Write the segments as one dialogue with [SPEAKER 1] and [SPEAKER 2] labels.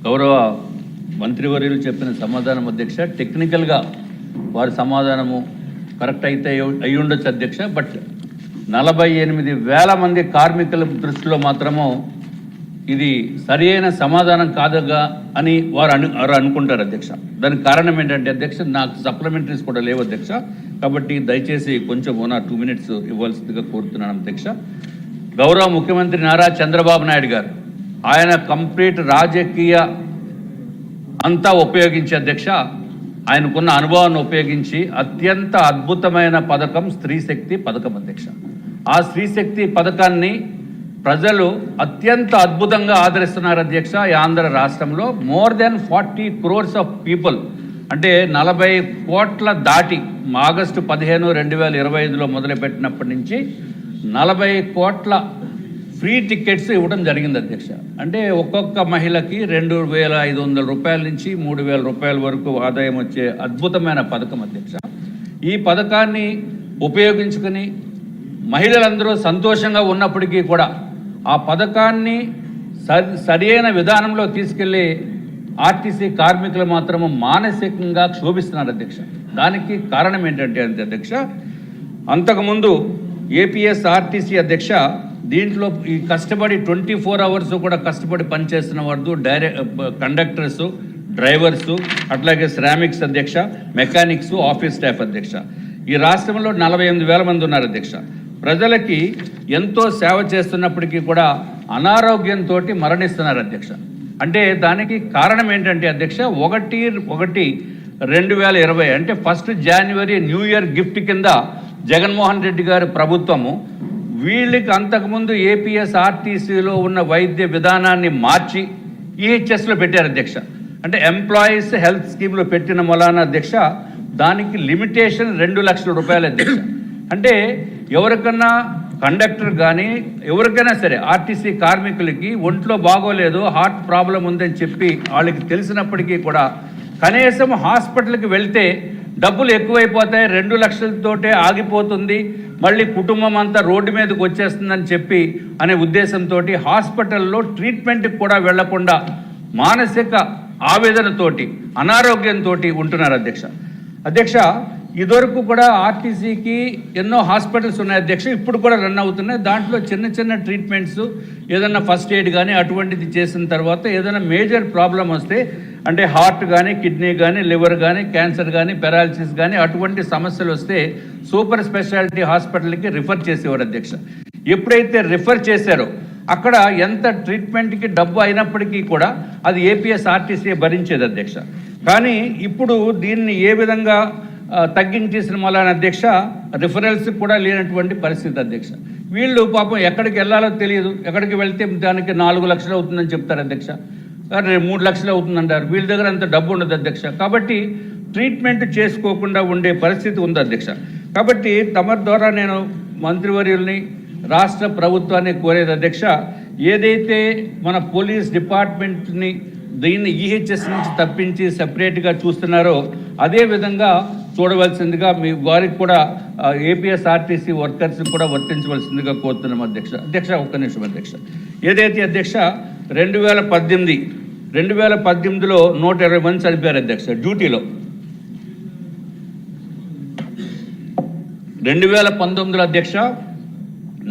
[SPEAKER 1] గౌరవ మంత్రివర్యులు చెప్పిన సమాధానం అధ్యక్ష, టెక్నికల్గా వారి సమాధానము కరెక్ట్ అయితే అయి ఉండొచ్చు అధ్యక్ష. బట్ 48,000 మంది కార్మికుల దృష్టిలో మాత్రము ఇది సరి అయిన సమాధానం కాదుగా అని వారు అనుకుంటారు అధ్యక్ష. దానికి కారణం ఏంటంటే అధ్యక్ష, నాకు సప్లిమెంటరీస్ కూడా లేవు అధ్యక్ష. కాబట్టి దయచేసి కొంచెం 2 minutes ఇవ్వాల్సిందిగా కోరుతున్నాను అధ్యక్ష. గౌరవ ముఖ్యమంత్రి నారా చంద్రబాబు నాయుడు గారు ఆయన కంప్లీట్ రాజకీయ అంతా ఉపయోగించి అధ్యక్ష, ఆయనకున్న అనుభవాన్ని ఉపయోగించి అత్యంత అద్భుతమైన పథకం స్త్రీ శక్తి పథకం అధ్యక్ష. ఆ స్త్రీ శక్తి పథకాన్ని ప్రజలు అత్యంత అద్భుతంగా ఆదరిస్తున్నారు అధ్యక్ష. ఈ ఆంధ్ర రాష్ట్రంలో more than 40 crores of people, అంటే 40 కోట్ల దాటి ఆగస్టు 15, 2025లో మొదలుపెట్టినప్పటి నుంచి 40 కోట్ల ఫ్రీ టికెట్స్ ఇవ్వడం జరిగింది అధ్యక్ష. అంటే ఒక్కొక్క మహిళకి 2,500 రూపాయల నుంచి 3,000 రూపాయల వరకు ఆదాయం వచ్చే అద్భుతమైన పథకం అధ్యక్ష. ఈ పథకాన్ని ఉపయోగించుకుని మహిళలందరూ సంతోషంగా ఉన్నప్పటికీ కూడా ఆ పథకాన్ని సరైన విధానంలో తీసుకెళ్లి ఆర్టీసీ కార్మికులు మాత్రము మానసికంగా క్షోభిస్తున్నారు అధ్యక్ష. దానికి కారణం ఏంటంటే అధ్యక్ష, అంతకుముందు ఏపీఎస్ఆర్టీసీ అధ్యక్ష దీంట్లో ఈ కష్టపడి 24 hours కూడా కష్టపడి పనిచేస్తున్న వారు కండక్టర్స్, డ్రైవర్సు, అట్లాగే శ్రామిక్స్ అధ్యక్ష, మెకానిక్స్, ఆఫీస్ స్టాఫ్ అధ్యక్ష. ఈ రాష్ట్రంలో 48,000 మంది ఉన్నారు అధ్యక్ష. ప్రజలకి ఎంతో సేవ చేస్తున్నప్పటికీ కూడా అనారోగ్యంతో మరణిస్తున్నారు అధ్యక్ష. అంటే దానికి కారణం ఏంటంటే అధ్యక్ష, 1/1/2020 అంటే 1 January న్యూ ఇయర్ గిఫ్ట్ కింద జగన్మోహన్ రెడ్డి గారి ప్రభుత్వము వీళ్ళకి అంతకుముందు ఏపీఎస్ఆర్టీసీలో ఉన్న వైద్య విధానాన్ని మార్చి ఈహెచ్ఎస్లో పెట్టారు అధ్యక్ష. అంటే ఎంప్లాయీస్ హెల్త్ స్కీమ్లో పెట్టిన మూలాన అధ్యక్ష దానికి లిమిటేషన్ 2 లక్షల రూపాయలు అధ్యక్ష. అంటే ఎవరికన్నా కండక్టర్ కానీ ఎవరికైనా సరే ఆర్టీసీ కార్మికులకి ఒంట్లో బాగోలేదు, హార్ట్ ప్రాబ్లం ఉందని చెప్పి వాళ్ళకి తెలిసినప్పటికీ కూడా కనీసం హాస్పిటల్కి వెళ్తే డబ్బులు ఎక్కువైపోతాయి, 2 లక్షలతోటే ఆగిపోతుంది, మళ్ళీ కుటుంబం అంతా రోడ్డు మీదకి వచ్చేస్తుందని చెప్పి అనే ఉద్దేశంతో హాస్పిటల్లో ట్రీట్మెంట్కి కూడా వెళ్లకుండా మానసిక ఆవేదనతోటి అనారోగ్యంతో ఉంటున్నారు అధ్యక్ష. ఇదివరకు కూడా ఆర్టీసీకి ఎన్నో హాస్పిటల్స్ ఉన్నాయి అధ్యక్ష, ఇప్పుడు కూడా రన్ అవుతున్నాయి. దాంట్లో చిన్న చిన్న ట్రీట్మెంట్స్, ఏదైనా ఫస్ట్ ఎయిడ్ కానీ అటువంటిది చేసిన తర్వాత ఏదైనా మేజర్ ప్రాబ్లం వస్తే, అంటే హార్ట్ కానీ, కిడ్నీ కానీ, లివర్ కానీ, క్యాన్సర్ కానీ, పెరాలసిస్ కానీ అటువంటి సమస్యలు వస్తే సూపర్ స్పెషాలిటీ హాస్పిటల్కి రిఫర్ చేసేవారు అధ్యక్ష. ఎప్పుడైతే రిఫర్ చేశారో అక్కడ ఎంత ట్రీట్మెంట్కి డబ్బు అయినప్పటికీ కూడా అది ఏపీఎస్ఆర్టీసీ భరించేది అధ్యక్ష. కానీ ఇప్పుడు దీన్ని ఏ విధంగా తగ్గించేసిన మూలాన అధ్యక్ష రిఫరల్స్ కూడా లేనటువంటి పరిస్థితి అధ్యక్ష. వీళ్ళు పాపం ఎక్కడికి వెళ్ళాలో తెలియదు, ఎక్కడికి వెళ్తే దానికి 4 లక్షలు అవుతుందని చెప్తారు అధ్యక్ష, 3 లక్షలు అవుతుందంటారు. వీళ్ళ దగ్గర అంత డబ్బు ఉండదు అధ్యక్ష. కాబట్టి ట్రీట్మెంట్ చేసుకోకుండా ఉండే పరిస్థితి ఉంది అధ్యక్ష. కాబట్టి తమ ద్వారా నేను మంత్రివర్యుల్ని, రాష్ట్ర ప్రభుత్వాన్ని కోరేది అధ్యక్ష, ఏదైతే మన పోలీస్ డిపార్ట్మెంట్ని దీన్ని ఈహెచ్ఎస్ నుంచి తప్పించి సెపరేట్గా చూస్తున్నారో అదేవిధంగా చూడవలసిందిగా మీ వారికి కూడా ఏపీఎస్ఆర్టీసీ వర్కర్స్కి కూడా వర్తించవలసిందిగా కోరుతున్నాం అధ్యక్ష. ఒక్క నిమిషం అధ్యక్ష. ఏదైతే అధ్యక్ష 2018లో 120 మంది చనిపోయారు అధ్యక్ష డ్యూటీలో. 2019లో అధ్యక్ష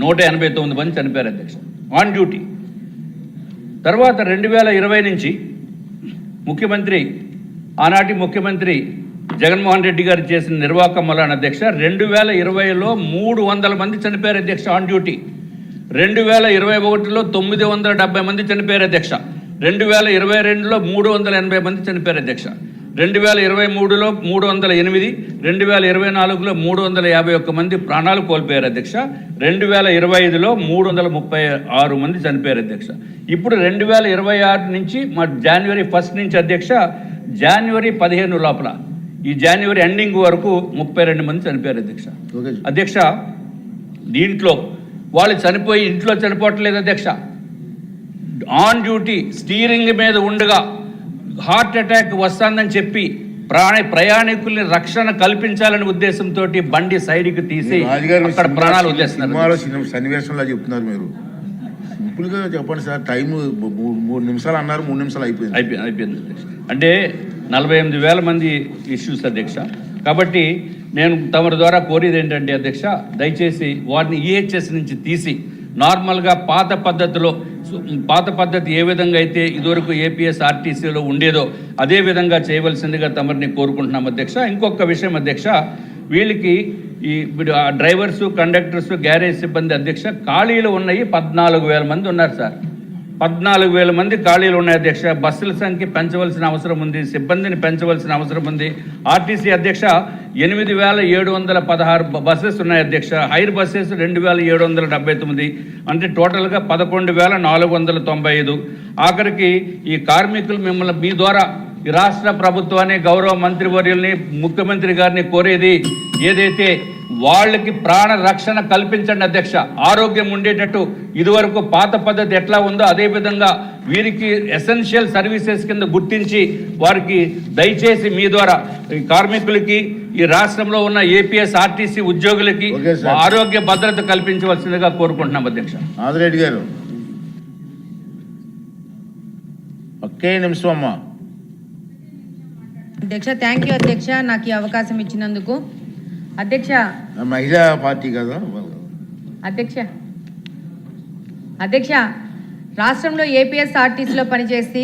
[SPEAKER 1] 189 మంది చనిపోయారు అధ్యక్ష ఆన్ డ్యూటీ. తర్వాత 2020 నుంచి ఆనాటి ముఖ్యమంత్రి జగన్మోహన్ రెడ్డి గారు చేసిన నిర్వాహకం వలన అధ్యక్ష 2020లో 300 మంది చనిపోయారు అధ్యక్ష ఆన్ డ్యూటీ. 2021లో 970 మంది చనిపోయారు అధ్యక్ష. 2022లో 380 మంది చనిపోయారు అధ్యక్ష. 2023లో 308, 2024లో 351 మంది ప్రాణాలు కోల్పోయారు అధ్యక్ష. 2025లో 336 మంది చనిపోయారు అధ్యక్ష. ఇప్పుడు 2026 నుంచి January 1 నుంచి అధ్యక్ష, January 15 లోపల ఈ January ఎండింగ్ వరకు 32 మంది చనిపోయారు అధ్యక్ష. దీంట్లో వాళ్ళు చనిపోయి ఇంట్లో చనిపోవట్లేదు అధ్యక్ష, ఆన్ డ్యూటీ స్టీరింగ్ మీద ఉండగా హార్ట్ అటాక్ వస్తుందని చెప్పి ప్రయాణికుల్ని రక్షణ కల్పించాలనే ఉద్దేశంతో బండి సైడ్కి తీసి అక్కడ ప్రాణాలు వదిలేస్తున్నారు.
[SPEAKER 2] సన్నివేశంలో చెప్తున్నారు మీరు. సింపుల్గా చెప్పండి సార్. టైం 3 నిమిషాలు అన్నారు, 3 నిమిషాలు అయిపోయింది.
[SPEAKER 1] అయిపోయింది అధ్యక్ష. అంటే 48,000 మంది ఇష్యూస్ అధ్యక్ష. కాబట్టి నేను తమరి ద్వారా కోరేది ఏంటంటే అధ్యక్ష, దయచేసి వాటిని ఈహెచ్ఎస్ నుంచి తీసి నార్మల్గా పాత పద్ధతి ఏ విధంగా అయితే ఇదివరకు ఏపీఎస్ ఆర్టీసీలో ఉండేదో అదే విధంగా చేయవలసిందిగా తమరిని కోరుకుంటున్నాం అధ్యక్ష. ఇంకొక విషయం అధ్యక్ష, వీళ్ళకి ఈ డ్రైవర్స్, కండక్టర్స్, గ్యారేజ్ సిబ్బంది అధ్యక్ష ఖాళీలు ఉన్నాయి 14,000 మంది ఉన్నారు సార్. 14,000 మంది ఖాళీలు ఉన్నాయి అధ్యక్ష. బస్సుల సంఖ్య పెంచవలసిన అవసరం ఉంది, సిబ్బందిని పెంచవలసిన అవసరం ఉంది. ఆర్టీసీ అధ్యక్ష 8,716 బస్సెస్ ఉన్నాయి అధ్యక్ష. హైర్ బస్సెస్ 2,779, అంటే టోటల్గా 11,495. ఆఖరికి ఈ కార్మికులు మిమ్మల్ని మీ ద్వారా ఈ రాష్ట్ర ప్రభుత్వాన్ని, గౌరవ మంత్రివర్యుల్ని, ముఖ్యమంత్రి గారిని కోరేది ఏదైతే వాళ్ళకి ప్రాణ రక్షణ కల్పించండి అధ్యక్ష. ఆరోగ్యం ఉండేటట్టు ఇదివరకు పాత పద్ధతి ఎట్లా ఉందో అదే విధంగా వీరికి ఎసెన్షియల్ సర్వీసెస్ కింద గుర్తించి వారికి దయచేసి మీ ద్వారా ఈ కార్మికులకి, ఈ రాష్ట్రంలో ఉన్న ఏపీఎస్ ఆర్టీసీ ఉద్యోగులకి ఆరోగ్య భద్రత కల్పించవలసిందిగా కోరుకుంటున్నాం అధ్యక్ష.
[SPEAKER 2] ఆదిరెడ్డి గారు ఒకే నిమిషం అమ్మా.
[SPEAKER 3] అధ్యక్ష, థ్యాంక్ యూ అధ్యక్ష, నాకు ఈ అవకాశం ఇచ్చినందుకు. అధ్యక్ష,
[SPEAKER 2] మహిళా పార్టీ కదా
[SPEAKER 3] అధ్యక్ష రాష్ట్రంలో ఏపీఎస్ ఆర్టీసీలో పనిచేసి